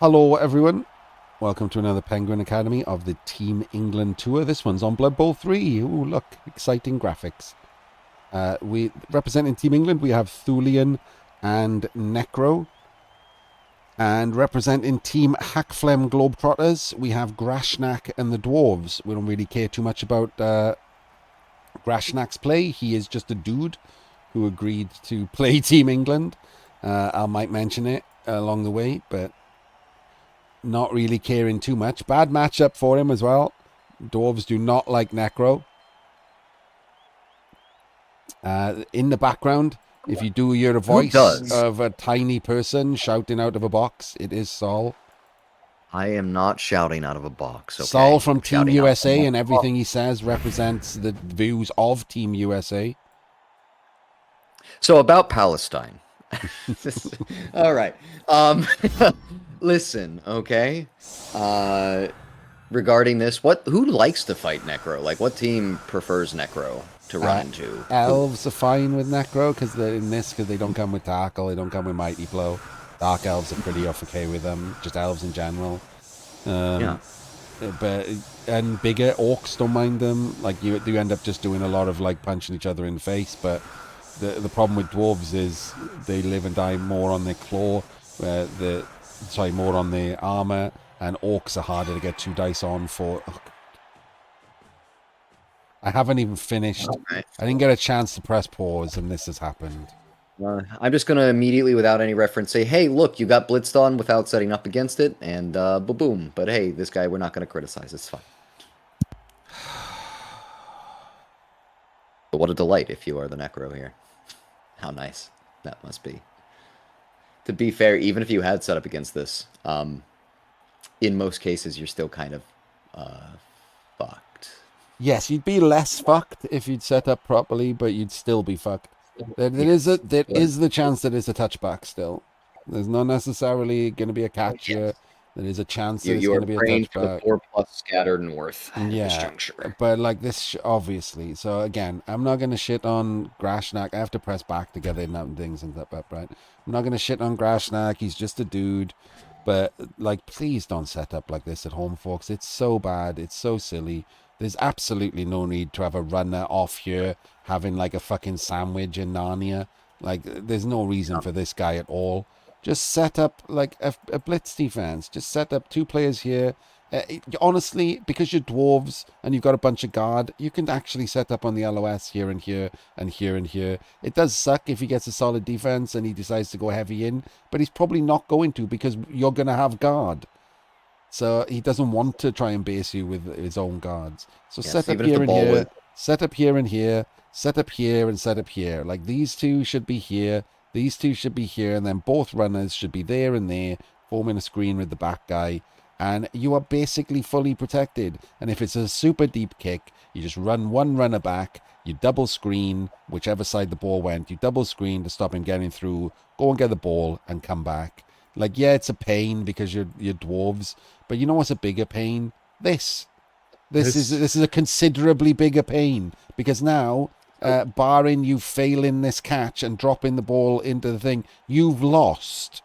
Hello, everyone. Welcome to another Penguin Academy of the Team England Tour. This one's on Blood Bowl 3. Ooh, look, exciting graphics. We representing Team England, we have Thulian and Necro. And representing Team Hakflem Globetrotters, we have Grashnak and the Dwarves. We don't really care too much about Grashnak's play. He is just a dude who agreed to play Team England. I might mention it along the way, but not really caring too much. Bad matchup for him as well. Dwarves do not like Necro. In the background, if you do hear a voice of a tiny person shouting out of a box, it is Saul. I am not shouting out of a box. Okay? Saul from Team USA, and everything he says represents the views of Team USA. So about Palestine. All right. Listen, okay? Regarding this, who likes to fight Necro? Like, what team prefers Necro to run into? Elves are fine with Necro because they don't come with tackle, they don't come with mighty blow. Dark elves are pretty okay with them, just elves in general. Yeah. And bigger orcs don't mind them. Like you end up just doing a lot of like punching each other in the face. But the problem with dwarves is they live and die more on their claw, more on their armor. And orcs are harder to get 2 dice on for. I haven't even finished. Okay. I didn't get a chance to press pause, and this has happened. I'm just going to immediately, without any reference, say, hey, look, you got blitzed on without setting up against it, and boom. But hey, this guy, we're not going to criticize. It's fine. But what a delight if you are the Necro here. How nice that must be. To be fair, even if you had set up against this, in most cases, you're still kind of fucked. Yes, you'd be less fucked if you'd set up properly, but you'd still be fucked. There is the chance that it's a touchback still. There's not necessarily going to be a catch here. There is a chance that it's going to be a touchback. For the 4+ scattered north at this juncture. But like this, obviously. So again, I'm not going to shit on Grashnak. I have to press back to get in and things and stuff up, right? I'm not going to shit on Grashnak. He's just a dude. But like, please don't set up like this at home, folks. It's so bad. It's so silly. There's absolutely no need to have a runner off here having like a fucking sandwich in Narnia. Like, there's no reason for this guy at all. Just set up like a blitz defense. Just set up 2 players here. Honestly, because you're dwarves and you've got a bunch of guard, you can actually set up on the LOS here and here and here and here. It does suck if he gets a solid defense and he decides to go heavy in, but he's probably not going to because you're going to have guard. So he doesn't want to try and base you with his own guards. So set up here and here, set up here and here, set up here and set up here. Like these 2 should be here, these 2 should be here, and then both runners should be there and there, forming a screen with the back guy. And you are basically fully protected. And if it's a super deep kick, you just run one runner back, you double screen, whichever side the ball went, you double screen to stop him getting through, go and get the ball and come back. Like, yeah, it's a pain because you're dwarves, but you know what's a bigger pain? This is a considerably bigger pain because now, barring you failing this catch and dropping the ball into the thing, you've lost.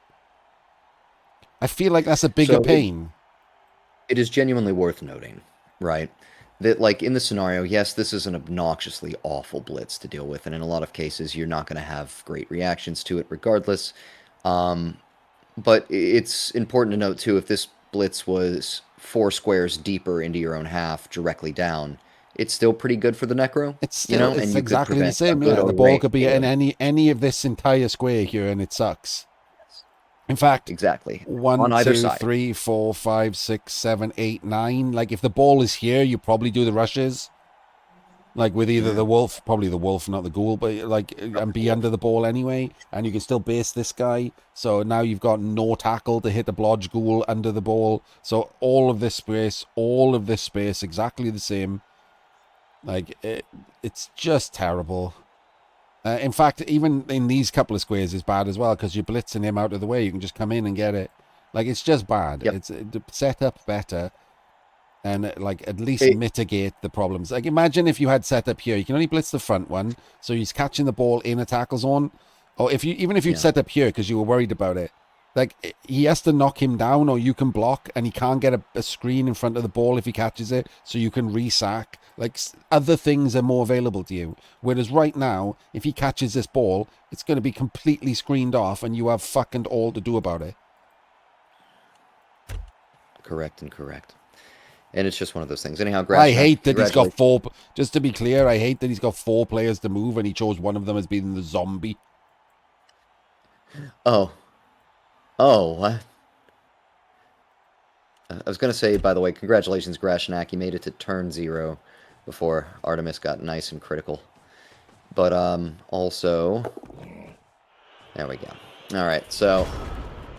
I feel like that's a bigger pain. It is genuinely worth noting, right? That, like, in the scenario, yes, this is an obnoxiously awful blitz to deal with, and in a lot of cases, you're not going to have great reactions to it regardless. But it's important to note, too, if this blitz was 4 squares deeper into your own half, directly down, it's still pretty good for the Necro. It's still, it's exactly the same. Yeah, the ball could be in any of this entire square here, and it sucks. In fact, exactly. 1, 2, 3, 4, 5, 6, 7, 8, 9. Like if the ball is here, you probably do the rushes. Like with either the wolf, probably the wolf, not the ghoul, but like and be under the ball anyway, and you can still base this guy. So now you've got no tackle to hit the blodge ghoul under the ball. So all of this space, exactly the same. Like it's just terrible. In fact, even in these couple of squares is bad as well because you're blitzing him out of the way. You can just come in and get it. Like it's just bad. Yep. It's set up better. And like at least mitigate the problems. Like imagine if you had set up here, you can only blitz the front one, so he's catching the ball in a tackle zone. Or if you even if you'd set up here because you were worried about it, Like, he has to knock him down, or you can block, and he can't get a screen in front of the ball if he catches it, so you can re-sack. Like, other things are more available to you. Whereas right now, if he catches this ball, it's going to be completely screened off, and you have fucking all to do about it. Correct and correct. And it's just one of those things. Anyhow, I Grashnak, hate that he's got congratulations. 4... Just to be clear, I hate that he's got 4 players to move, and he chose one of them as being the zombie. Oh. Oh, what? I was going to say, by the way, congratulations, Grashnak. You made it to turn 0 before Artemis got nice and critical. But, also... There we go. Alright, so...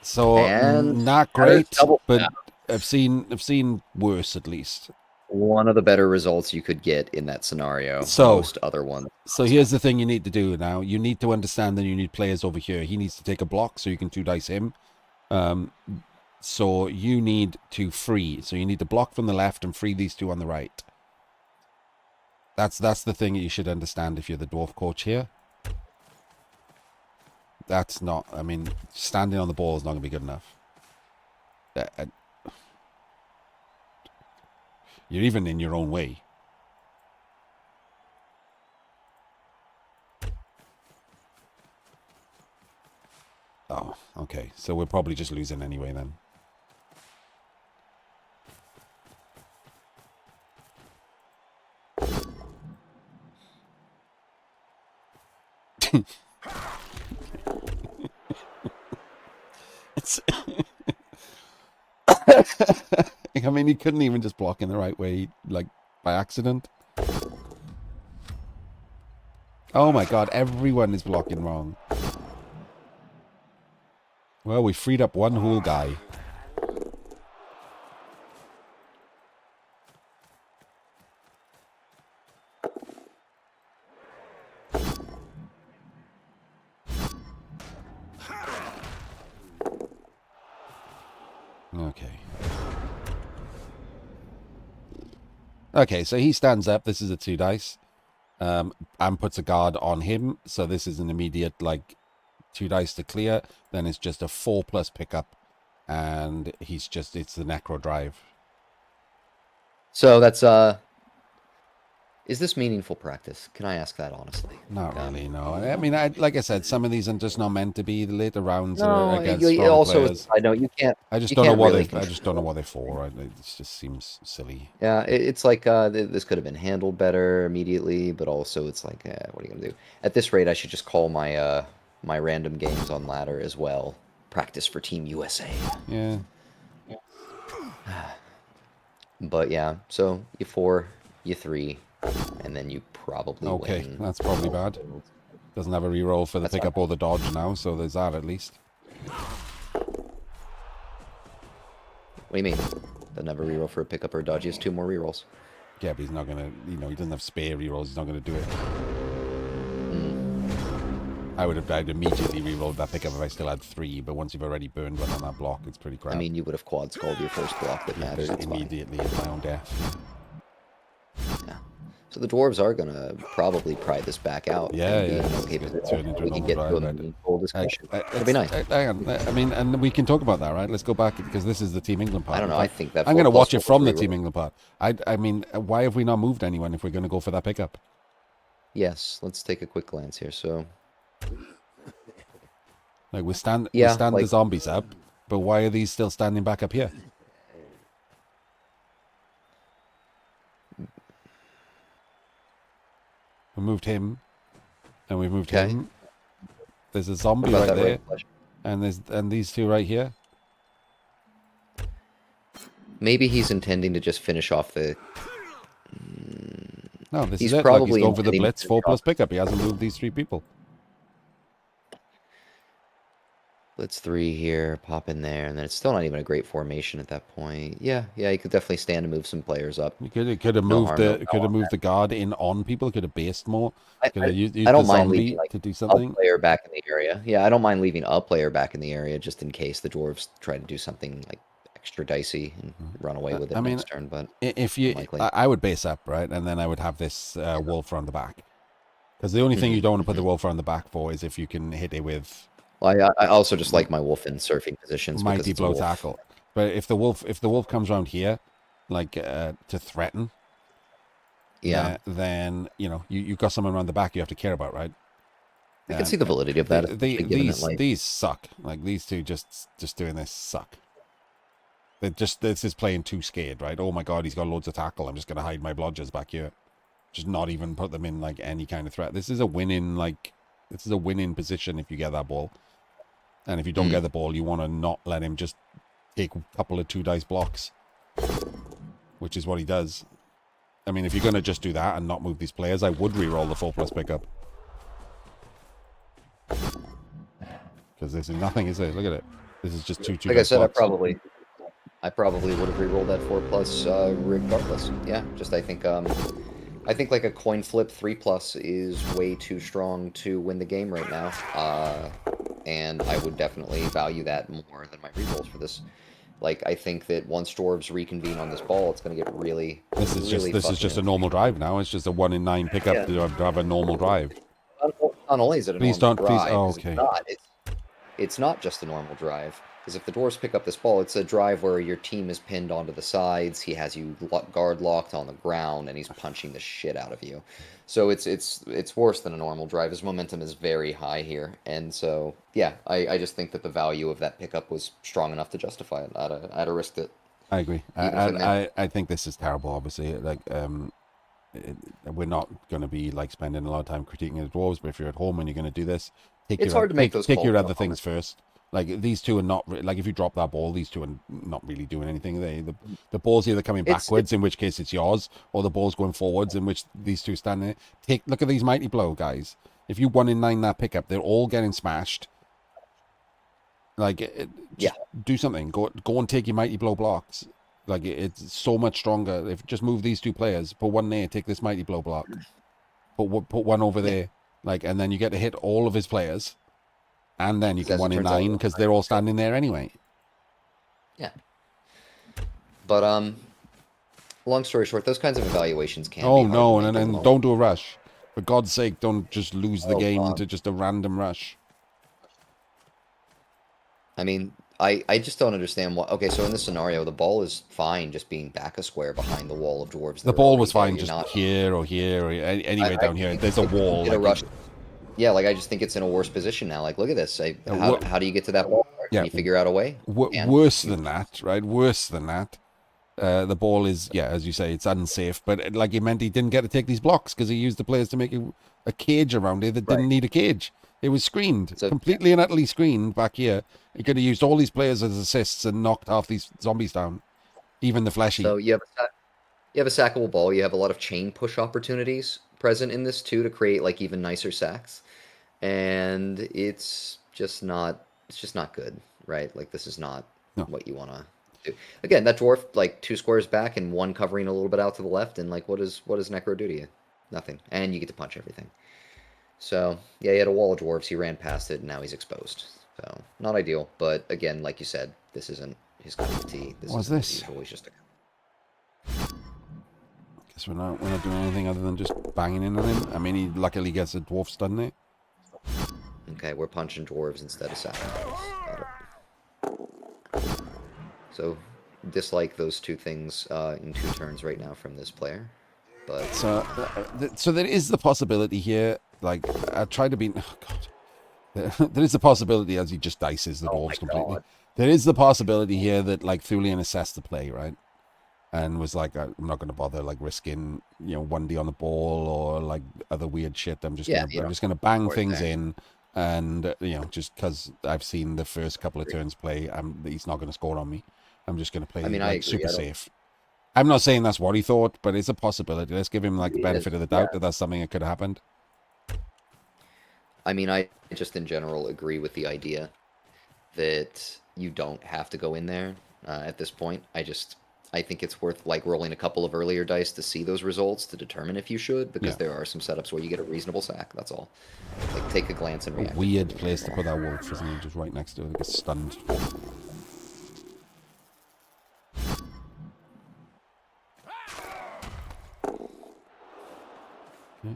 So, And... not Matters great, double but down. I've seen worse, at least. One of the better results you could get in that scenario. So, Most other ones. So here's the thing you need to do now. You need to understand that you need players over here. He needs to take a block so you can 2-dice him. So you need to free. So you need to block from the left and free these 2 on the right. That's the thing that you should understand if you're the dwarf coach here. That's not... I mean, standing on the ball is not going to be good enough. You're even in your own way. Oh, okay. So we're probably just losing anyway then. It's I mean, he couldn't even just block in the right way, like, by accident. Oh my god, everyone is blocking wrong. Well, we freed up one whole guy. Okay. Okay, so he stands up. This is a 2-dice. And puts a guard on him. So this is an immediate, like, 2-dice to clear. Then it's just a 4+ pickup. And it's the necro drive. So that's, is this meaningful practice? Can I ask that honestly? Not really, no. I mean, like I said, some of these are just not meant to be. The later rounds No, are against stronger also, players. I know you can't. I just You don't know can't what really they. I just don't know control. what they're for. Right? It just seems silly. Yeah, it's like this could have been handled better immediately, but also it's like, what are you gonna do? At this rate, I should just call my my random games on ladder as well. Practice for Team USA. Yeah. But yeah, so you 4, you 3, and then you probably Okay, win. that's probably bad. Doesn't have a reroll for the That's pickup not or the dodge now, so there's that at least. What do you mean? Doesn't have a reroll for a pickup or a dodge. He has 2 more rerolls. Yeah, but he's not gonna. He doesn't have spare rerolls. He's not gonna do it. I'd immediately rerolled that pickup if I still had 3, but once you've already burned one on that block, it's pretty crap. I mean, you would have quad skulled your first block that mattered. Just It's fine. immediately in my own death. Yeah. So the dwarves are gonna probably pry this back out. Yeah, and be yeah. in It's okay gonna position. turn into We a can normal get to a drive, right? meaningful discussion. It'll be nice. Hang on. I mean, and we can talk about that, right? Let's go back because this is the Team England part. I don't know. I think that I'm going to 4+4 watch it from the reroll. Team England part. I mean, why have we not moved anyone if we're going to go for that pickup? Yes. Let's take a quick glance here. So Like we stand yeah, the like zombies up, but why are these still standing back up here? We moved him, and we moved okay. him. There's a What zombie about right that there, red flesh? and these 2 right here. Maybe he's intending to just finish off the. No, this He's is it. Like he's probably going for the intending blitz to 4+ finish off pickup. He hasn't moved these 3 people. blitz 3 here, pop in there, and then it's still not even a great formation at that point. Yeah, yeah, you could definitely stand and move some players up. You could have No moved harm, no foul on the guard in on people. Could have based more. that. Could have used I the don't mind leaving zombie like to do a something. player back in the area. Yeah, I don't mind leaving a player back in the area just in case the dwarves try to do something like extra dicey and run away with it I mean, next turn. But if you, unlikely. I would base up right, and then I would have this wolf on the back. Because the only thing you don't want to put the wolf on the back for is if you can hit it with I also just like my wolf in surfing positions because Mighty it's a blow wolf. tackle. But if the wolf comes around here, like to threaten, Yeah, then you got someone around the back you have to care about, right? I can see the validity of that, especially given that like These suck. Like these two just doing this suck. This is playing too scared, right? Oh my god, he's got loads of tackle. I'm just gonna hide my blodgers back here. Just not even put them in like any kind of threat. This is a winning position if you get that ball. And if you don't mm, get the ball, you want to not let him just take a couple of 2 dice blocks, which is what he does. I mean, if you're gonna just do that and not move these players, I would re-roll the 4+ pickup. Because this is nothing, is it? Look at it. This is just two like I dice said, blocks. I probably would have re-rolled that 4+ regardless. Yeah, just I think like a coin flip 3+ is way too strong to win the game right now. And I would definitely value that more than my rerolls for this. Like I think that once dwarves reconvene on this ball, it's going to get really, really This is fucking just a normal entertaining. drive now. It's just a 1 in 9 pickup Yeah. to have a normal drive. Not only is it a Please normal don't. Please. drive, Oh, because okay. it's not just a normal drive. Because if the dwarves pick up this ball, it's a drive where your team is pinned onto the sides. He has you guard locked on the ground, and he's punching the shit out of you. So it's worse than a normal drive. His momentum is very high here, and so yeah, I just think that the value of that pickup was strong enough to justify it at a risk that I agree. even if it meant I think this is terrible. Obviously, like we're not going to be like spending a lot of time critiquing the dwarves. But if you're at home and you're going to do this, it's hard to make those take calls your in the other moment. things first. Like these two are not like if you drop that ball, these two are not really doing anything. The ball's either coming It's backwards, in which case it's yours, or the ball's going forwards, in which these two stand there. Look at these mighty blow guys. If you 1 in 9 that pickup, they're all getting smashed. Like, yeah. just do something. Go and take your mighty blow blocks. Like, it's so much stronger. If just move these two players, put one there, take this mighty blow block, put one over Yeah, there, like, and then you get to hit all of his players, and then you because can as it one in turns out, nine because they're all standing there anyway. yeah. But long story short, those kinds of evaluations can be Oh hard to no, make in the and moment. don't do a rush. For God's sake, don't just lose the Oh game God. to just a random rush. I mean, I just don't understand what. Okay, so in this scenario, the ball is fine just being back a square behind the wall of dwarves The that are ball already was there. fine You're just not. here or anywhere I down here. think There's a like if you wall. get a Like, rush, yeah, like I just think it's in a worse position now. Like, look at this. what? How do you get to that ball? Can Yeah, you figure out a way? And worse you than that, right? Worse than that. The ball is, yeah, as you say, it's unsafe. But like it meant he didn't get to take these blocks because he used the players to make a cage around it that right. didn't need a cage. It was screened, So yeah. completely and utterly screened back here. He could have used all these players as assists and knocked half these zombies down, even the fleshy. So you have a sackable ball. You have a lot of chain push opportunities present in this too to create like even nicer sacks. And it's just not good, right? Like this is not No, what you want to do. Again, that dwarf like two squares back and one covering a little bit out to the left, and like what does Necro do to you? Nothing. And you get to punch everything. So yeah, he had a wall of dwarves. He ran past it, and now he's exposed. So not ideal, but again, like you said, this isn't his cup of tea. This what's isn't his this? usual. He's just a Guess we're not doing anything other than just banging in on him. I mean, he luckily gets a dwarf stun there. okay. We're punching dwarves instead of sacking dwarves. Got it. So dislike those two things in two turns right now from this player. But So there is the possibility here. Like I try to be. Oh God, there is the possibility as he just dices the oh my dwarves completely. god. There is the possibility here that like Thulian assessed the play right and was like, I'm not going to bother like risking 1D on the ball or like other weird shit. Yeah, you I'm know, just gonna bang for it things there. in. And just because I've seen the first couple of turns play, he's not going to score on me. I'm just going to I play mean, I like agree. super safe. I'm not saying that's what he thought, but it's a possibility. Let's give him like the It benefit is. of the Yeah. doubt that that's something that could have happened. I mean, I just in general agree with the idea that you don't have to go in there at this point. I think it's worth like rolling a couple of earlier dice to see those results to determine if you should, because Yeah, there are some setups where you get a reasonable sack. That's all. Like take a glance and a react weird accordingly. place to put that wolf, isn't it? Just right next to it, like a stunned wolf. Okay.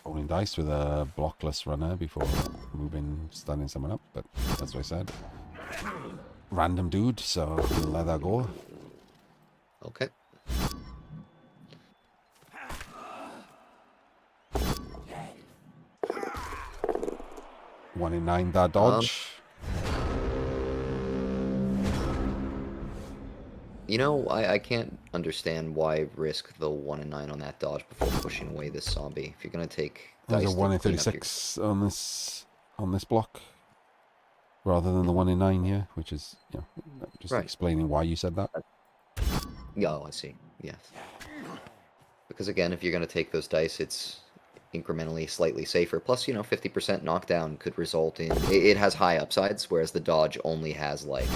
Rolling dice with a blockless runner before moving, standing someone up, but that's what I said. Random dude, so we'll let that go. Okay. One in 9 that dodge. You know, I can't understand why risk the 1 in 9 on that dodge before pushing away this zombie. If you're gonna take There's a dice to 1 in clean up your... 36 on this block, rather than the 1 in 9 here, which is, you know, just Right. explaining why you said that. Oh, I see. Yes. Because again, if you're gonna take those dice, it's incrementally slightly safer. Plus, you know, 50% knockdown could result in... It has high upsides, whereas the dodge only has, like,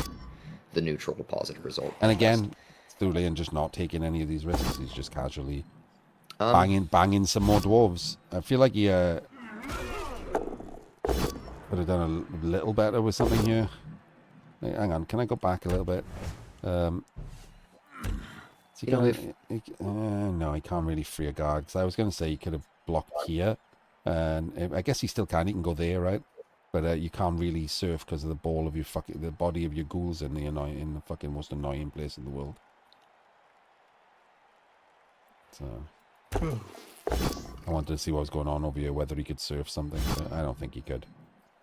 the neutral to positive result. And again, Thulian just not taking any of these risks. He's just casually Um, banging some more dwarves. I feel like he could have done a little better with something here. Hey, hang on, can I go back a little bit? Is he You know, gonna? if... No, he can't really free a guard. Because I was going to say he could have blocked here, and I guess he still can. He can go there, right? But you can't really surf because of the ball of your the body of your ghouls in the fucking most annoying place in the world. So I wanted to see what was going on over here, whether he could surf something, but I don't think he could.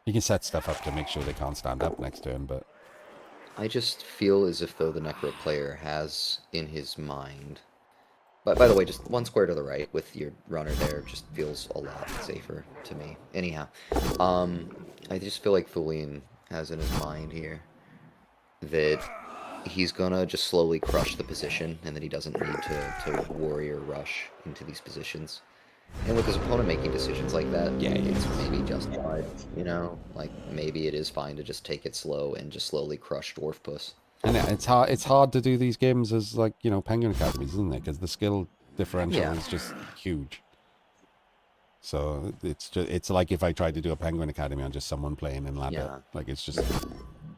He can set stuff up to make sure they can't stand up next turn, but I just feel as if though the Necro player has in his mind... But by the way, just 1 square to the right with your runner there just feels a lot safer to me. Anyhow, I just feel like Thulian has in his mind here that he's gonna just slowly crush the position and that he doesn't need to warrior rush into these positions. And with his opponent making decisions like that, yeah, it's maybe justified, you know? Like, maybe it is fine to just take it slow and just slowly crush Dwarf Puss. and it's hard to do these games as, like, you know, Penguin Academies, isn't it? Because the skill differential is just huge. So it's like if I tried to do a Penguin Academy on just someone playing in ladder, Yeah. like it's just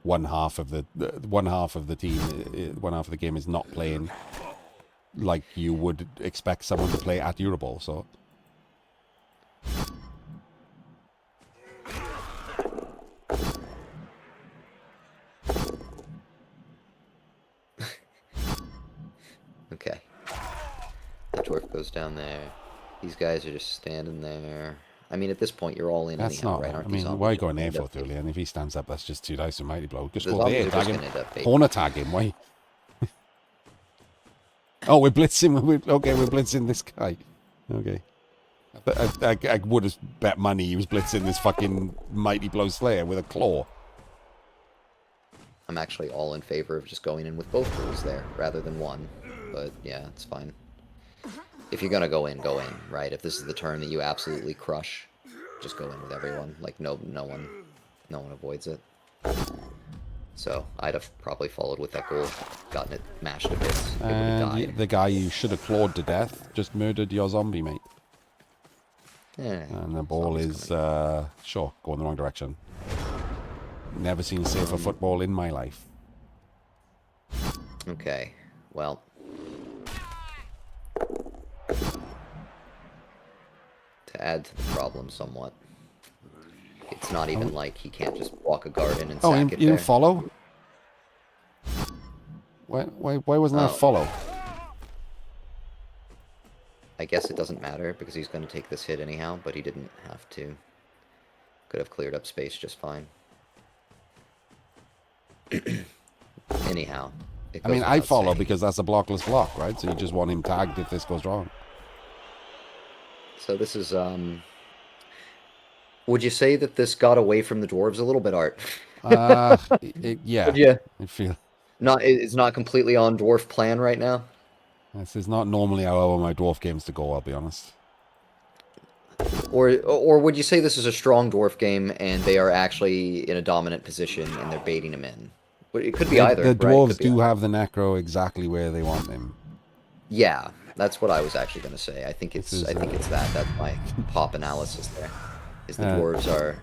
one half of the team, one half of the game is not playing like you would expect someone to play at Euroball. So Okay. The dwarf goes down there. These guys are just standing there. I mean, at this point, you're all in that's anyhow, not. right? Aren't I these mean, zombies why just go in gonna there end for up Thulian? And if he stands up, that's just 2 dice with Mighty Blow. Just The go zombies there, are tag just him, gonna end up corner tag him. Why? Oh, we're blitzing. Okay, we're blitzing this guy. Okay. I would have bet money he was blitzing this fucking Mighty Blow Slayer with a claw. I'm actually all in favor of just going in with both rules there, rather than one. But, yeah, it's fine. If you're gonna go in, right? If this is the turn that you absolutely crush, just go in with everyone. Like, no one avoids it. So, I'd have probably followed with that goal, gotten it mashed to bits. It would have And died. the guy you should have clawed to death just murdered your zombie, mate. Eh, And the ball is, sure, going the wrong direction. Never seen safer football in my life. Okay, well. To add to the problem somewhat, it's not even like he can't just walk a garden and Oh, sack you it didn't there. follow? Why wasn't that a Oh. follow? I guess it doesn't matter because he's going to take this hit anyhow, but he didn't have to. Could have cleared up space just fine. Anyhow, I mean, I without follow saying. because that's a blockless block, right? So you just want him tagged if this goes wrong. So this is, would you say that this got away from the dwarves a little bit, Art? Yeah. Would you? I feel It's not completely on dwarf plan right now? this is not normally how I want my dwarf games to go, I'll be honest. Or would you say this is a strong dwarf game and they are actually in a dominant position and they're baiting him in? It could be either, The right? dwarves do have the necro exactly where they want them. Yeah, that's what I was actually going to say. I think it's This is, that. That's my pop analysis there. Is the Uh, dwarves are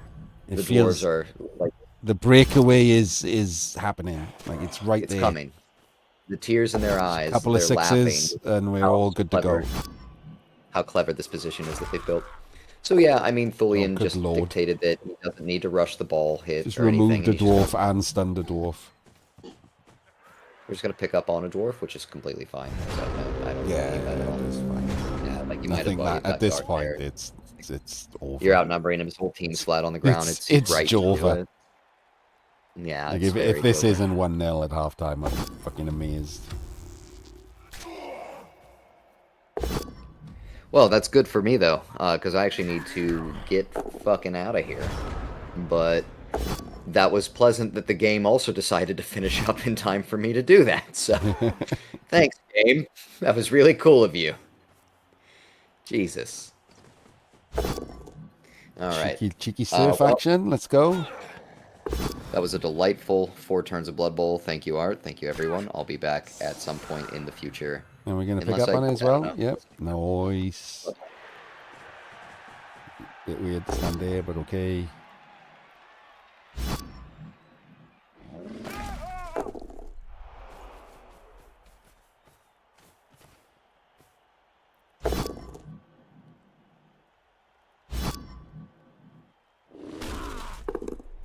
it the feels- dwarves are like The breakaway is happening. Like, it's right it's there. coming. The tears in their eyes. Couple of They're sixes, laughing. and we're How all good to clever- go. How clever this position is that they've built. So yeah, I mean, Oh, Thulian good just lord. dictated that he doesn't need to rush the ball hit Just or remove anything, and the he's just dwarf and stun the dwarf. we're just gonna pick up on a dwarf, which is completely fine. So no, I don't hate that at Yeah, all. that's fine. Yeah, like you I might as think well. that You've at got this guard point there. it's You're over. outnumbering him. His whole team's flat on the ground. It's It's it's right to do Jova. it. Yeah, Like it's if very this Jova. isn't 1-0 at halftime, I'm fucking amazed. Well, that's good for me though, because I actually need to get fucking out of here. But that was pleasant that the game also decided to finish up in time for me to do that. So, thanks, game. That was really cool of you. Jesus. All right. Cheeky surf Well, action. Let's go. that was a delightful 4 turns of Blood Bowl. Thank you, Art. Thank you, everyone. I'll be back at some point in the future. And we're gonna pick Unless up I on it as don't well. know. Yep. Nice. Bit weird to stand there, but okay.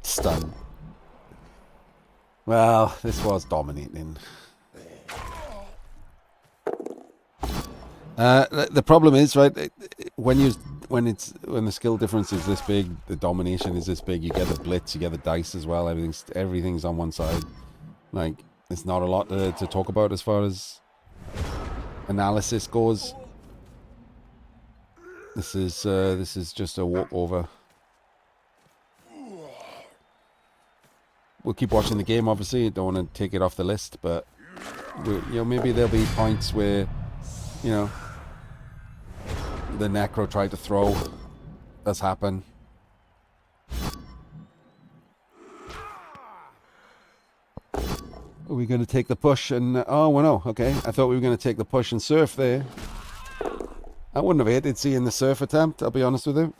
Stun. Well, this was dominating. The problem is, right, when the skill difference is this big, the domination is this big, you get the blitz, you get the dice as well, everything's on one side. Like, there's not a lot to talk about as far as analysis goes. This is just a walkover. We'll keep watching the game, obviously. Don't want to take it off the list, but maybe there'll be points where, the Necro tried to throw. Does happen. Are we going to take the push and... oh, well, no. Okay. I thought we were going to take the push and surf there. I wouldn't have hated seeing the surf attempt, I'll be honest with you.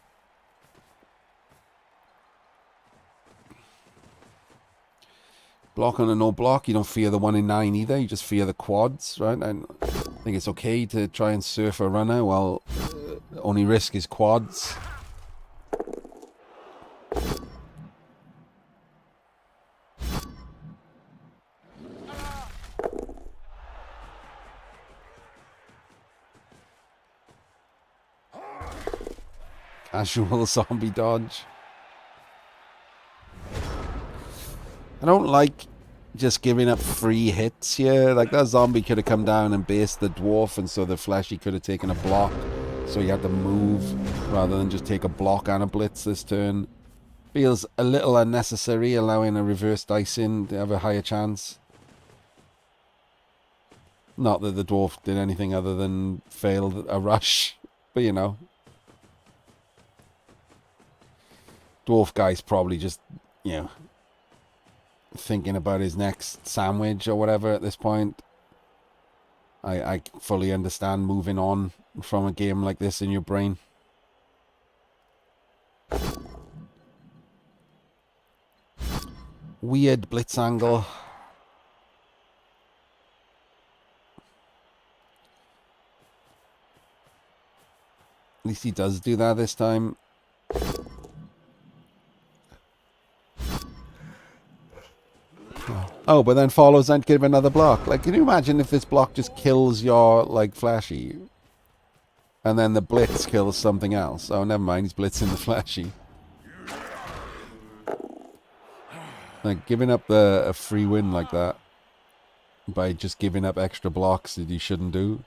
Block on a no block. You don't fear the 1 in 9 either. You just fear the quads, right? And I think it's okay to try and surf a runner while only risk is quads. Casual zombie dodge. I don't like just giving up free hits here. Like, that zombie could have come down and based the dwarf, and so the fleshy could have taken a block. So you had to move rather than just take a block and a blitz this turn. Feels a little unnecessary, allowing a reverse dice in to have a higher chance. Not that the dwarf did anything other than fail a rush, but dwarf guy's probably just, thinking about his next sandwich or whatever at this point. I fully understand moving on from a game like this in your brain. Weird blitz angle. At least he does do that this time. Oh, but then follows and give another block. Like, can you imagine if this block just kills your, like, flashy? And then the blitz kills something else. Oh, never mind, he's blitzing the flashy. Like, giving up a free win like that by just giving up extra blocks that you shouldn't do.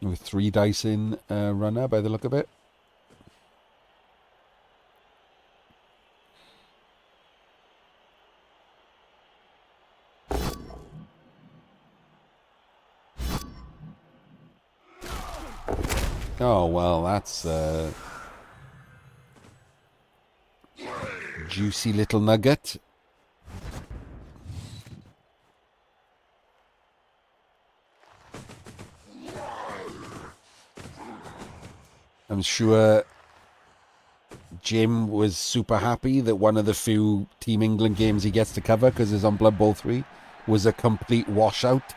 With 3 dice in runner by the look of it. Oh, well, that's juicy little nugget. I'm sure Jim was super happy that one of the few Team England games he gets to cover, because it's on Blood Bowl 3, was a complete washout.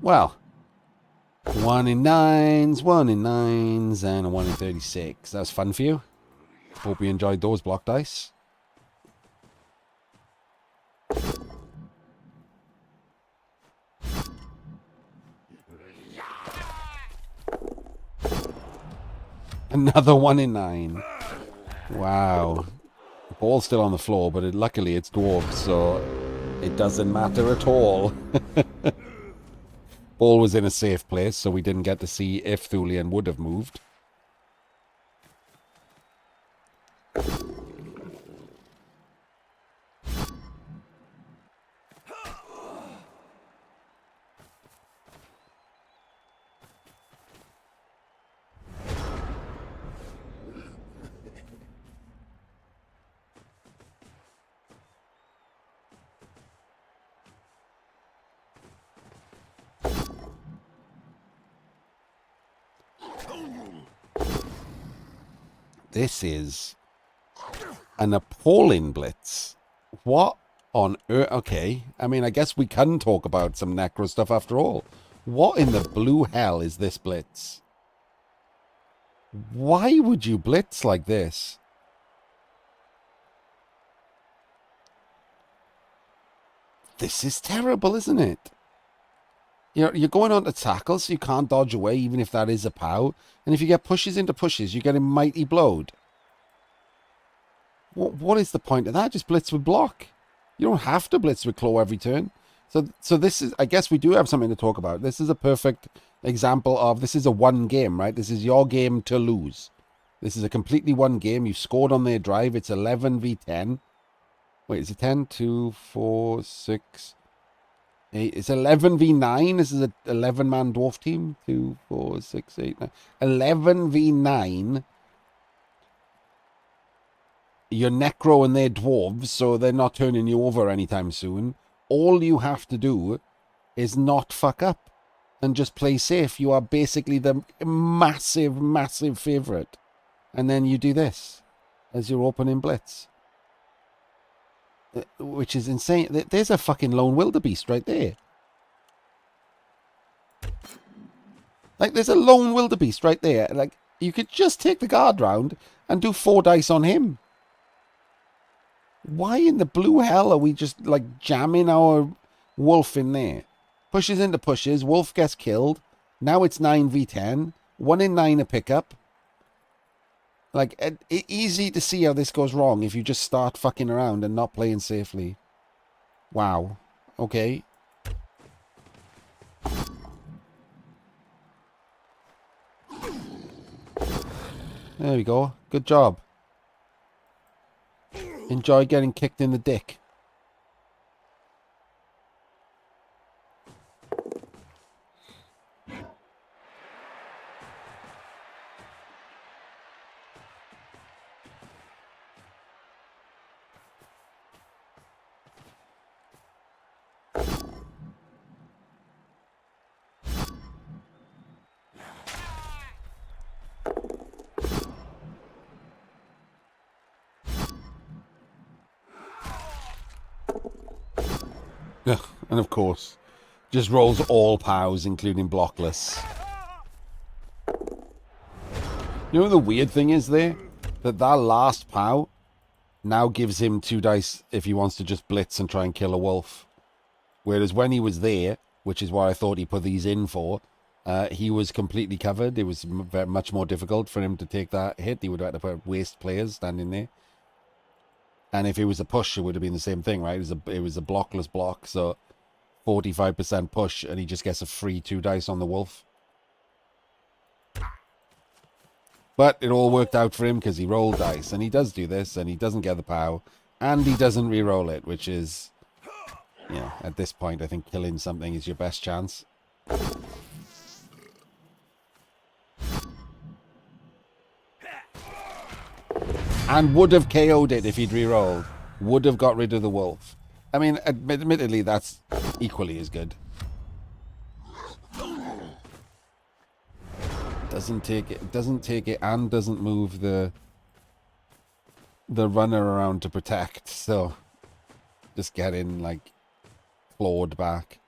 Well, 1 in 9s, 1 in 9s, and a 1 in 36. That was fun for you. Hope you enjoyed those block dice. Another 1 in 9. Wow. The ball's still on the floor, but luckily it's dwarves, so it doesn't matter at all. Ball was in a safe place, so we didn't get to see if Thulian would have moved. This is an appalling blitz. What on earth? Okay, I mean, I guess we can talk about some necro stuff after all. What in the blue hell is this blitz? Why would you blitz like this? This is terrible, isn't it? You're going on to tackle, so you can't dodge away, even if that is a POW. And if you get pushes into pushes, you're getting mighty blowed. What is the point of that? Just blitz with block. You don't have to blitz with claw every turn. So this is, I guess we do have something to talk about. This is a perfect example of, this is a one game, right? This is your game to lose. This is a completely one game. You've scored on their drive. It's 11v10. Wait, is it 10? 2, 4, 6, 8. It's 11v9. This is an 11-man dwarf team. 2, 4, 6, 8, 9. 11v9. You're necro and they're dwarves, so they're not turning you over anytime soon. All you have to do is not fuck up and just play safe. You are basically the massive, massive favourite. And then you do this as your opening blitz. Which is insane. There's a fucking lone wildebeest right there. Like, there's a lone wildebeest right there. Like, you could just take the guard round and do 4 dice on him. Why in the blue hell are we just, like, jamming our wolf in there? Pushes into pushes. Wolf gets killed. Now it's 9v10. 1 in 9 a pickup. Like, easy to see how this goes wrong if you just start fucking around and not playing safely. Wow. Okay. There we go. Good job. Enjoy getting kicked in the dick. And of course, just rolls all POWs, including blockless. You know what the weird thing is there? That last POW now gives him 2 dice if he wants to just blitz and try and kill a wolf. Whereas when he was there, which is what I thought he put these in for, he was completely covered. It was much more difficult for him to take that hit. He would have had to put waste players standing there. And if it was a push, it would have been the same thing, right? It was a blockless block, so 45% push, and he just gets a free 2 dice on the wolf. But it all worked out for him because he rolled dice, and he does do this, and he doesn't get the POW, and he doesn't re-roll it, which is, you know, at this point, I think killing something is your best chance. And would have KO'd it if he'd re-rolled. Would have got rid of the wolf. I mean, admittedly, that's equally as good. Doesn't take it, and doesn't move the runner around to protect. So just getting like clawed back.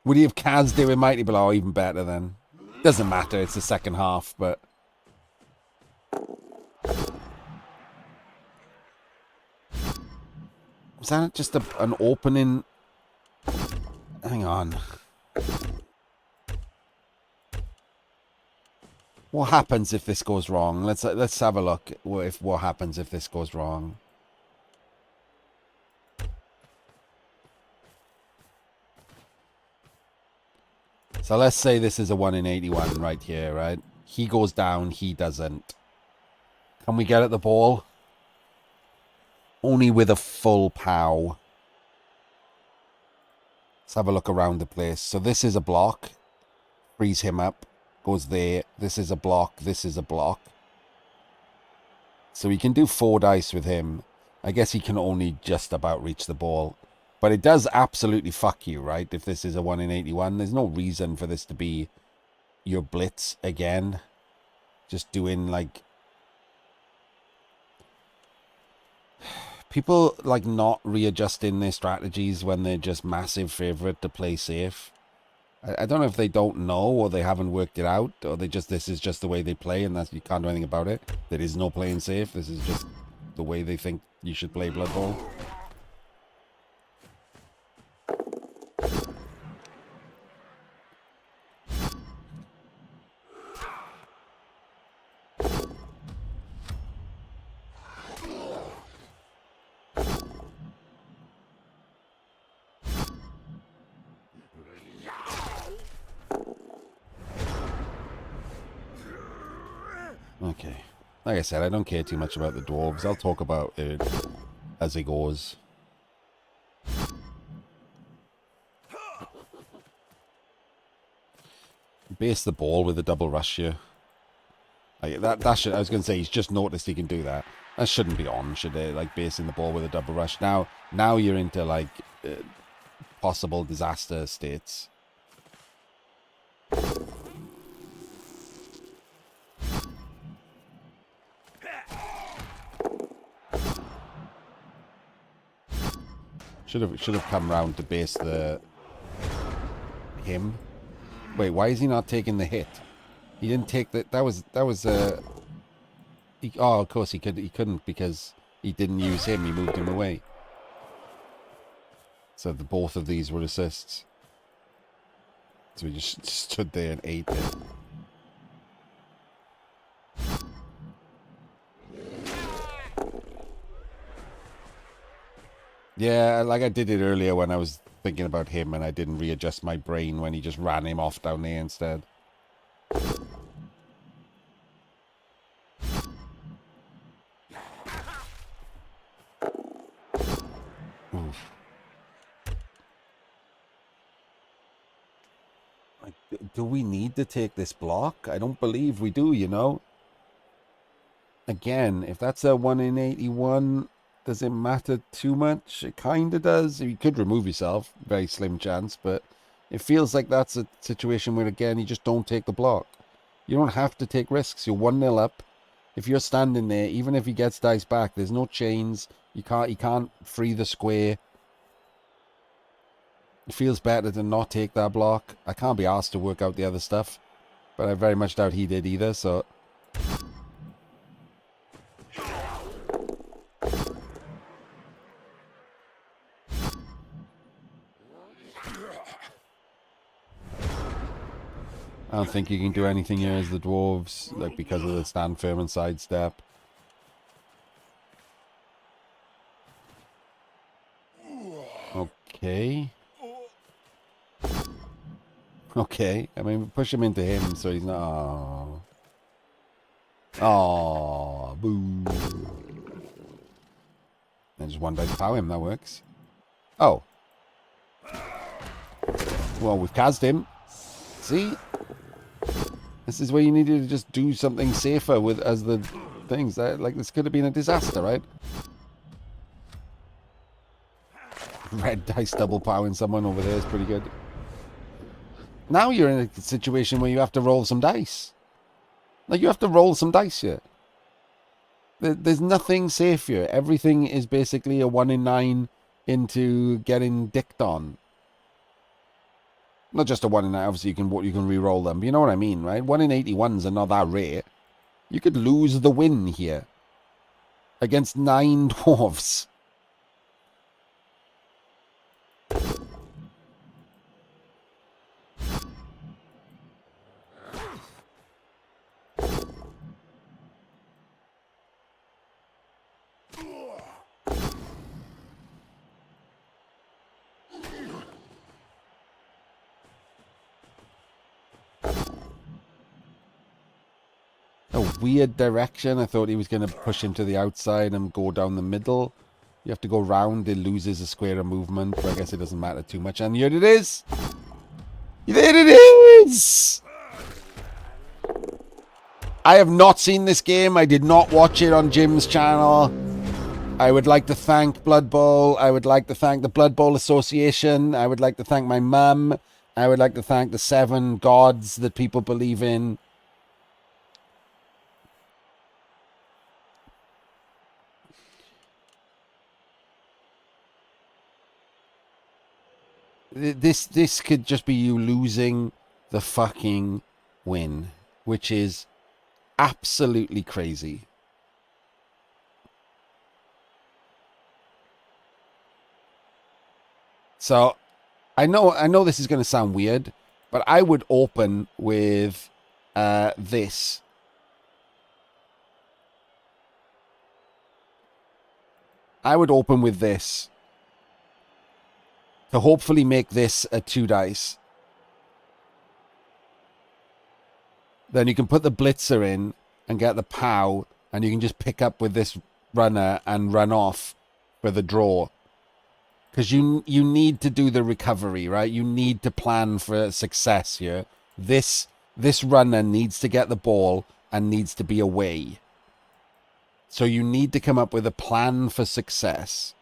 Would he have Kaz do with Mighty Blow? Even better then. Doesn't matter, it's the second half, but... Was that just an opening? Hang on. What happens if this goes wrong? Let's have a look. What happens if this goes wrong? So let's say this is a 1 in 81 right here, right? He goes down, he doesn't. Can we get at the ball? Only with a full POW. Let's have a look around the place. So this is a block. Frees him up. Goes there. This is a block. This is a block. So we can do 4 dice with him. I guess he can only just about reach the ball. But it does absolutely fuck you, right? If this is a 1 in 81, there's no reason for this to be your blitz again. Just doing like... People like not readjusting their strategies when they're just massive favorite to play safe. I don't know if they don't know or they haven't worked it out, or this is just the way they play and that you can't do anything about it. There is no playing safe. This is just the way they think you should play Blood Bowl. Okay. Like I said, I don't care too much about the dwarves. I'll talk about it as it goes. Base the ball with a double rush here. That should, I was going to say, he's just noticed he can do that. That shouldn't be on, should they? Like, basing the ball with a double rush. Now you're into, like, possible disaster states. Should have come round to base him. Wait, why is he not taking the hit? He didn't take the... That was oh, of course he couldn't because he didn't use him. He moved him away. So both of these were assists. So he just stood there and ate it. Yeah, like I did it earlier when I was thinking about him and I didn't readjust my brain when he just ran him off down there instead. Oof. Like, do we need to take this block? I don't believe we do, you know? Again, if that's a 1 in 81... Does it matter too much? It kind of does. You could remove yourself. Very slim chance. But it feels like that's a situation where, again, you just don't take the block. You don't have to take risks. You're 1-0 up. If you're standing there, even if he gets dice back, there's no chains. He can't free the square. It feels better to not take that block. I can't be asked to work out the other stuff, but I very much doubt he did either, so... I don't think you can do anything here as the dwarves, like because of the stand firm and sidestep. Okay. Okay. I mean, push him into him so he's not... Oh, boo. And just one dice power him, that works. Oh. Well, we've cast him. See? This is where you needed to just do something safer with as the things. Like, this could have been a disaster, right? Red dice double powering someone over there is pretty good. Now you're in a situation where you have to roll some dice. Like, you have to roll some dice here. There's nothing safe here. Everything is basically a 1 in 9 into getting dicked on. Not just a 1 in 9, obviously you can re-roll them, but you know what I mean, right? 1 in 81s are not that rare. You could lose the win here. Against 9 dwarves. A weird direction. I thought he was going to push him to the outside and go down the middle. You have to go round. It loses a square of movement, but I guess it doesn't matter too much. And here it is. There it is. I have not seen this game. I did not watch it on Jim's channel. I would like to thank Blood Bowl. I would like to thank the Blood Bowl Association. I would like to thank my mum. I would like to thank the 7 gods that people believe in. This could just be you losing the fucking win, which is absolutely crazy. So, I know this is going to sound weird, but I would open with this. I would open with this. To hopefully make this a 2 dice. Then you can put the blitzer in and get the POW, and you can just pick up with this runner and run off for the draw. Because you need to do the recovery, right? You need to plan for success here. This runner needs to get the ball and needs to be away. So you need to come up with a plan for success.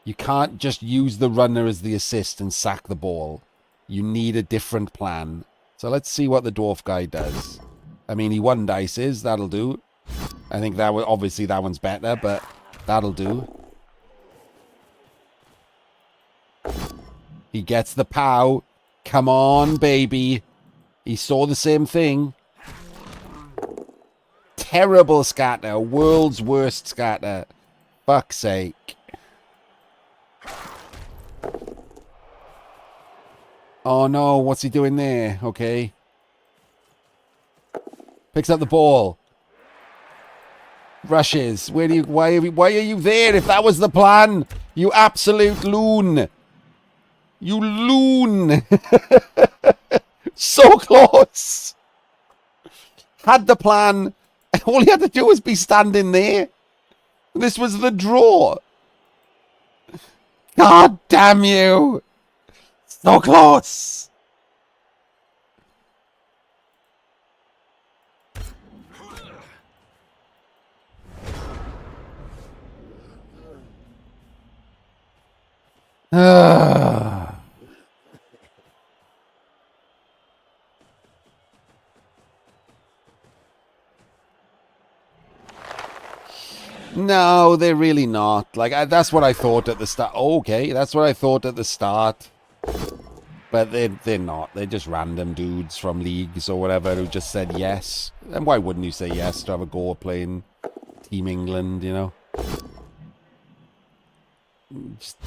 You can't just use the runner as the assist and sack the ball. You need a different plan. So let's see what the dwarf guy does. I mean, he 1 dices. That'll do. I think that obviously that one's better, but that'll do. He gets the POW. Come on, baby. He saw the same thing. Terrible scatter. World's worst scatter. Fuck's sake. Oh no, what's he doing there? Okay. Picks up the ball. Rushes. Why are you there if that was the plan? You absolute loon. You loon. So close. Had the plan. All he had to do was be standing there. This was the draw. God damn you. So close. No, they're really not. Like that's what I thought at the start. Okay, that's what I thought at the start. But they're not. They're just random dudes from leagues or whatever who just said yes. And why wouldn't you say yes to have a go at playing Team England? You know,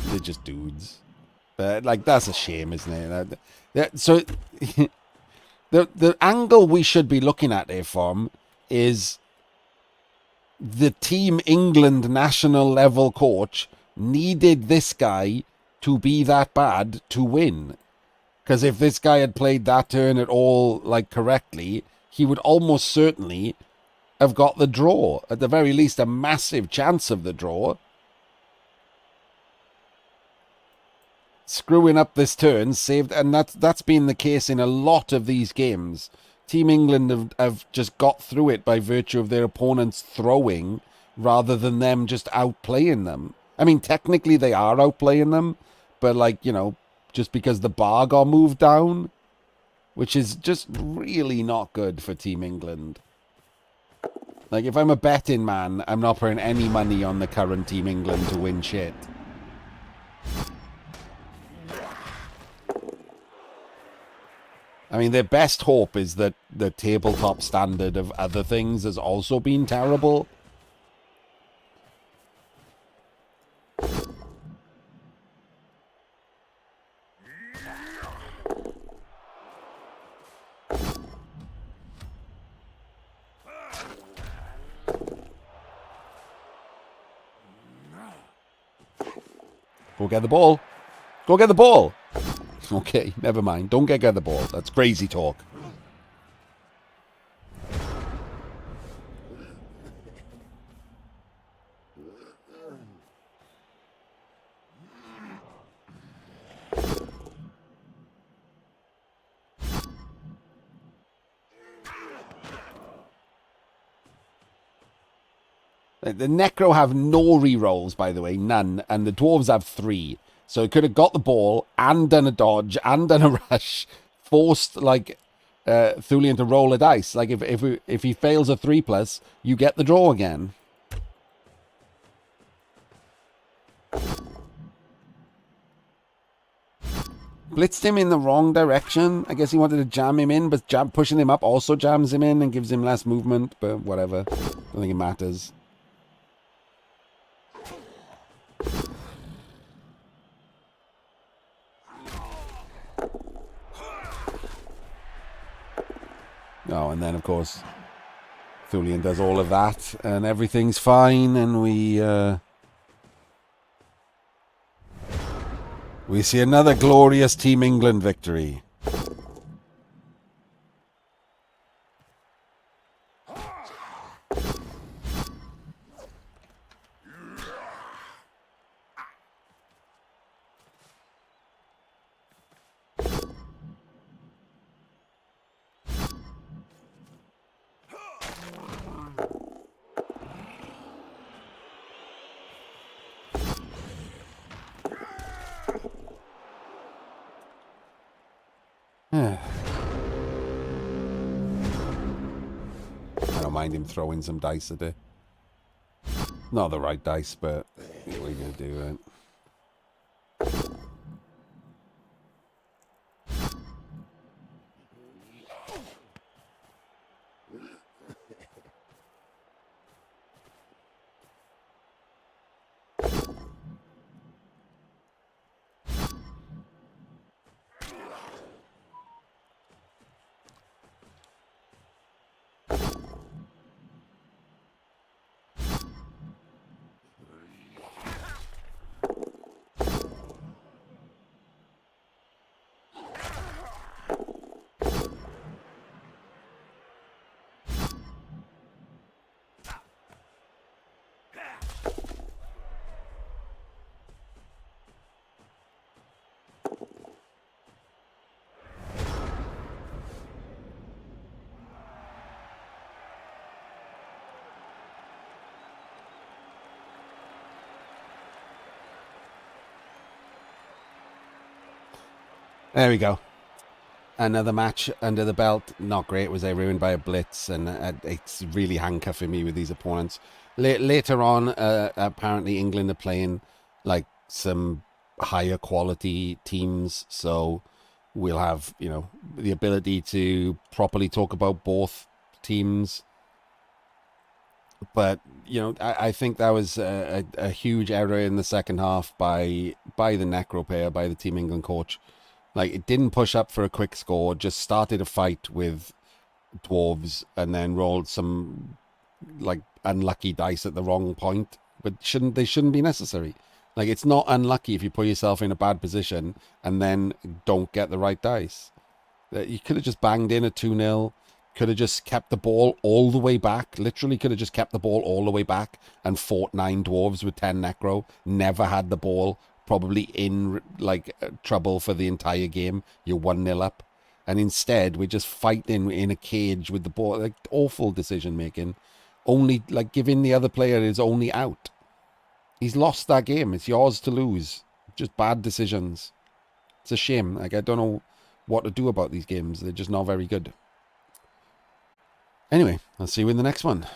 they're just dudes. But like that's a shame, isn't it? So the angle we should be looking at here from is the Team England national level coach needed this guy to be that bad to win. Because if this guy had played that turn at all like correctly, he would almost certainly have got the draw. At the very least, a massive chance of the draw. Screwing up this turn saved, and that's been the case in a lot of these games. Team England have just got through it by virtue of their opponents throwing rather than them just outplaying them. I mean, technically they are outplaying them, but like, you know, just because the bar got moved down, which is just really not good for Team England. Like, if I'm a betting man, I'm not putting any money on the current Team England to win shit. I mean, their best hope is that the tabletop standard of other things has also been terrible. Go get the ball. Go get the ball. Okay, never mind. Don't get the ball. That's crazy talk. The Necro have no re-rolls, by the way, none, and the Dwarves have 3. So it could have got the ball and done a dodge and done a rush, forced like Thulian to roll a dice. Like if he fails a 3+, you get the draw again. Blitzed him in the wrong direction. I guess he wanted to jam him in, but pushing him up also jams him in and gives him less movement. But whatever, I don't think it matters. Oh, and then, of course, Thulian does all of that, and everything's fine, and we see another glorious Team England victory. I don't mind him throwing some dice at it. Not the right dice, but what are you going to do, right? There we go. another match under the belt. Not great. Was they ruined by a blitz, and it's really handcuffing me with these opponents. Later on, apparently England are playing like some higher quality teams, so we'll have the ability to properly talk about both teams. But I think that was a huge error in the second half by the Necro player, by the Team England coach. Like, it didn't push up for a quick score, just started a fight with dwarves and then rolled some like unlucky dice at the wrong point. But they shouldn't be necessary. Like, it's not unlucky if you put yourself in a bad position and then don't get the right dice. You could have just banged in a 2-0. Could have just kept the ball all the way back. Literally could have just kept the ball all the way back and fought 9 dwarves with 10 necro. Never had the ball. Probably in like trouble for the entire game. You're 1-0 up. And instead, we're just fighting in a cage with the ball. Like, awful decision making. Only, like, giving the other player his only out. He's lost that game. It's yours to lose. Just bad decisions. It's a shame. Like, I don't know what to do about these games. They're just not very good. Anyway, I'll see you in the next one.